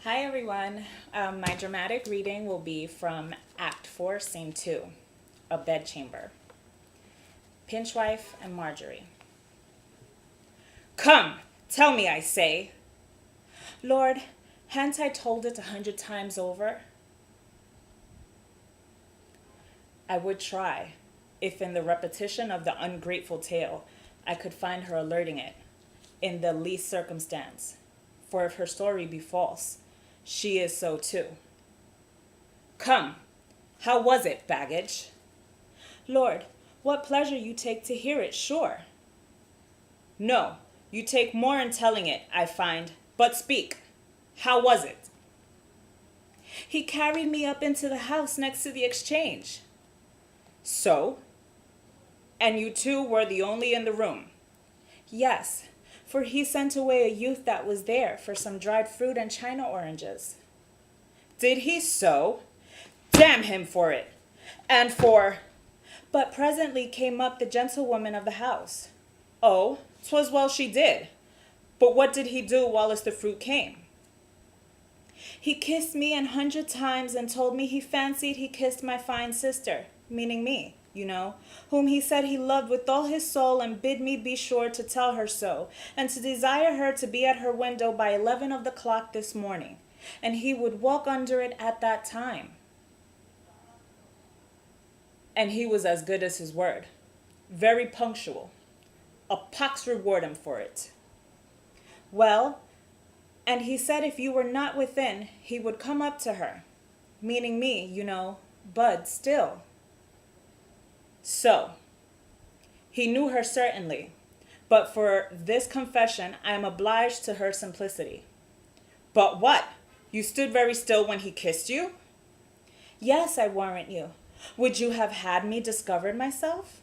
Hi everyone. My dramatic reading will be from Act 4, Scene 2, A Bedchamber. Pinchwife and Marjorie. Come, tell me, I say. Lord, hadn't I told it 100 times over? I would try, if in the repetition of the ungrateful tale I could find her alerting it, in the least circumstance. For if her story be false, she is so too. Come, how was it, baggage? Lord, what pleasure you take to hear it, sure. No, you take more in telling it, I find. But speak, how was it? He carried me up into the house next to the exchange. So? And you two were the only in the room? Yes, for he sent away a youth that was there for some dried fruit and China oranges. Did he so? Damn him for it. And for... But presently came up the gentlewoman of the house. Oh, 'twas well she did. But what did he do whilst the fruit came? He kissed me 100 times and told me he fancied he kissed my fine sister, meaning me, you know, whom he said he loved with all his soul, and bid me be sure to tell her so, and to desire her to be at her window by 11 of the clock this morning, and he would walk under it at that time. And he was as good as his word, very punctual. A pox reward him for it. Well, and he said if you were not within, he would come up to her, meaning me, you know, Bud still. So, he knew her certainly, but for this confession I am obliged to her simplicity. But what? You stood very still when he kissed you? Yes, I warrant you. Would you have had me discovered myself?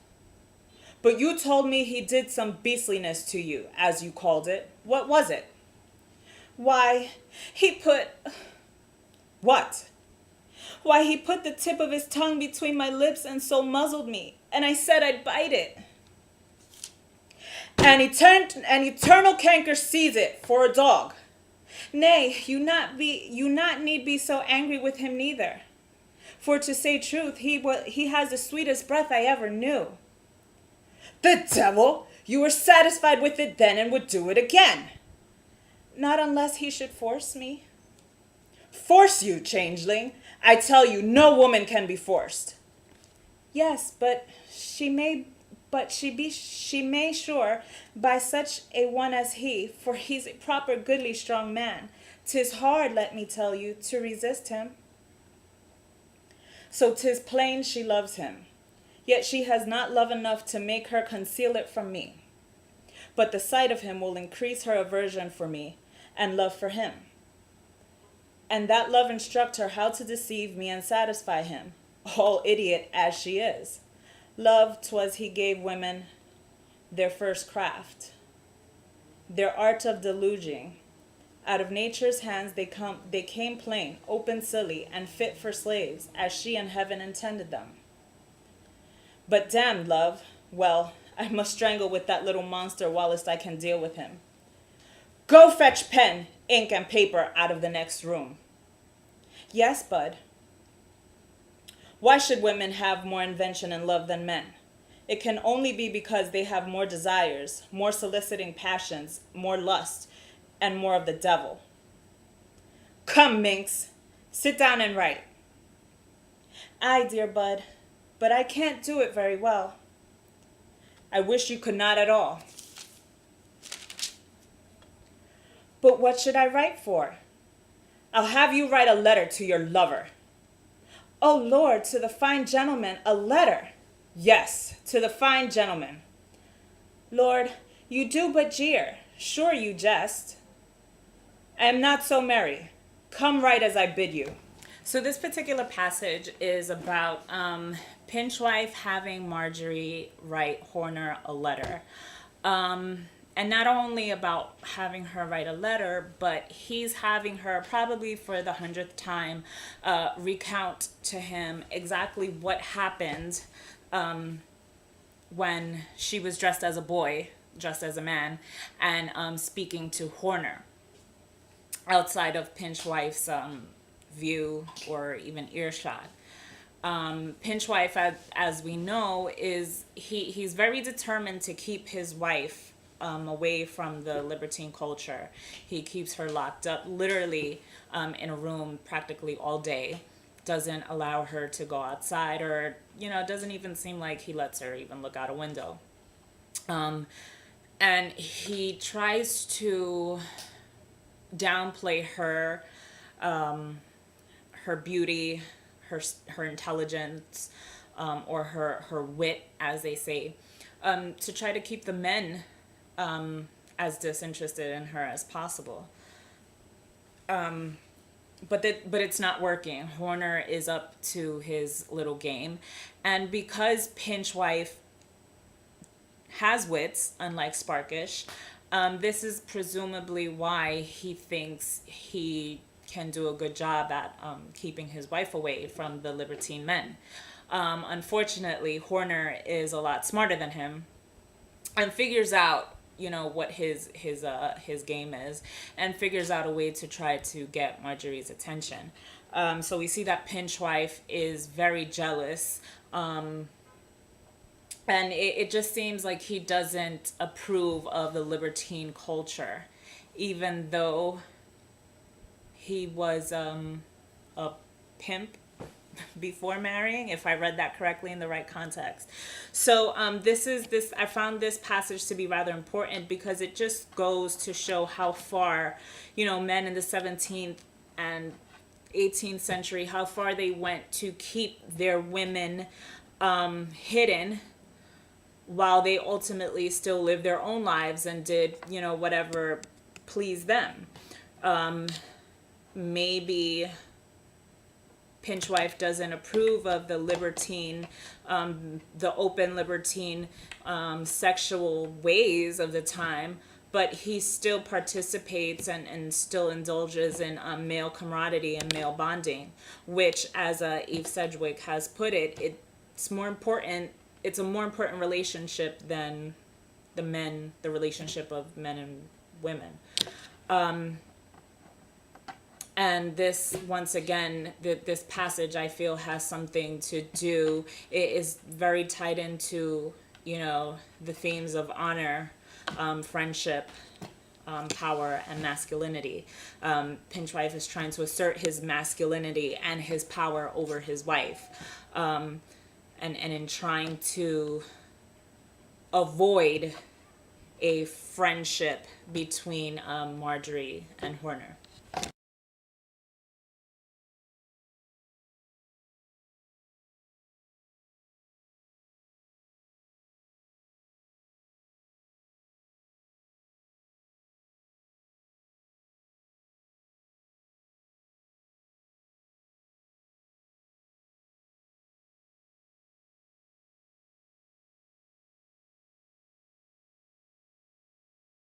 But you told me he did some beastliness to you, as you called it. What was it? Why, he put... What? Why, he put the tip of his tongue between my lips and so muzzled me, and I said I'd bite it. And eternal canker seize it for a dog. Nay, you not need be so angry with him neither. For to say truth, he has the sweetest breath I ever knew. The devil! You were satisfied with it then and would do it again. Not unless he should force me. Force you, changeling? I tell you, no woman can be forced. Yes, but she may sure by such a one as he, for he's a proper goodly strong man. 'Tis hard, let me tell you, to resist him. So 'tis plain she loves him, yet she has not love enough to make her conceal it from me. But the sight of him will increase her aversion for me and love for him. And that love instruct her how to deceive me and satisfy him, all idiot as she is. Love 'twas he gave women their first craft, their art of deluging. Out of nature's hands they came plain, open, silly, and fit for slaves, as she and heaven intended them. But damned love, well, I must strangle with that little monster whilst I can deal with him. Go fetch pen, ink, and paper out of the next room. Yes, Bud. Why should women have more invention in love than men? It can only be because they have more desires, more soliciting passions, more lust, and more of the devil. Come, minx, sit down and write. Aye, dear Bud, but I can't do it very well. I wish you could not at all. But what should I write for? I'll have you write a letter to your lover. Oh, Lord, to the fine gentleman, a letter. Yes, to the fine gentleman. Lord, you do but jeer. Sure you jest. I am not so merry. Come write as I bid you. So this particular passage is about Pinchwife having Marjorie write Horner a letter. And not only about having her write a letter, but he's having her, probably for the 100th time, recount to him exactly what happened when she was dressed as a boy, dressed as a man, and speaking to Horner. outside of Pinchwife's view or even earshot. Pinchwife, as we know, he's very determined to keep his wife away from the libertine culture. He keeps her locked up, literally, in a room practically all day. Doesn't allow her to go outside, or it doesn't even seem like he lets her even look out a window. And he tries to downplay her beauty, her intelligence, or her wit, as they say, to try to keep the men as disinterested in her as possible. But it's not working. Horner is up to his little game, and because Pinchwife has wits, unlike Sparkish, this is presumably why he thinks he can do a good job at keeping his wife away from the libertine men. Unfortunately, Horner is a lot smarter than him and figures out, what his game is, and figures out a way to try to get Marjorie's attention. So we see that Pinchwife is very jealous. And it just seems like he doesn't approve of the libertine culture, even though he was a pimp before marrying, if I read that correctly in the right context. So I found this passage to be rather important because it just goes to show how far, men in the 17th and 18th century, how far they went to keep their women hidden, while they ultimately still lived their own lives and did, whatever pleased them. Maybe Pinchwife doesn't approve of the libertine, the open libertine sexual ways of the time, but he still participates and still indulges in male camaraderie and male bonding, which, as Eve Sedgwick has put it, it's more important. It's a more important relationship than the relationship of men and women. And this, once again, this passage, I feel, has something to do. It is very tied into, the themes of honor, friendship, power, and masculinity. Pinchwife is trying to assert his masculinity and his power over his wife. And in trying to avoid a friendship between Marjorie and Horner.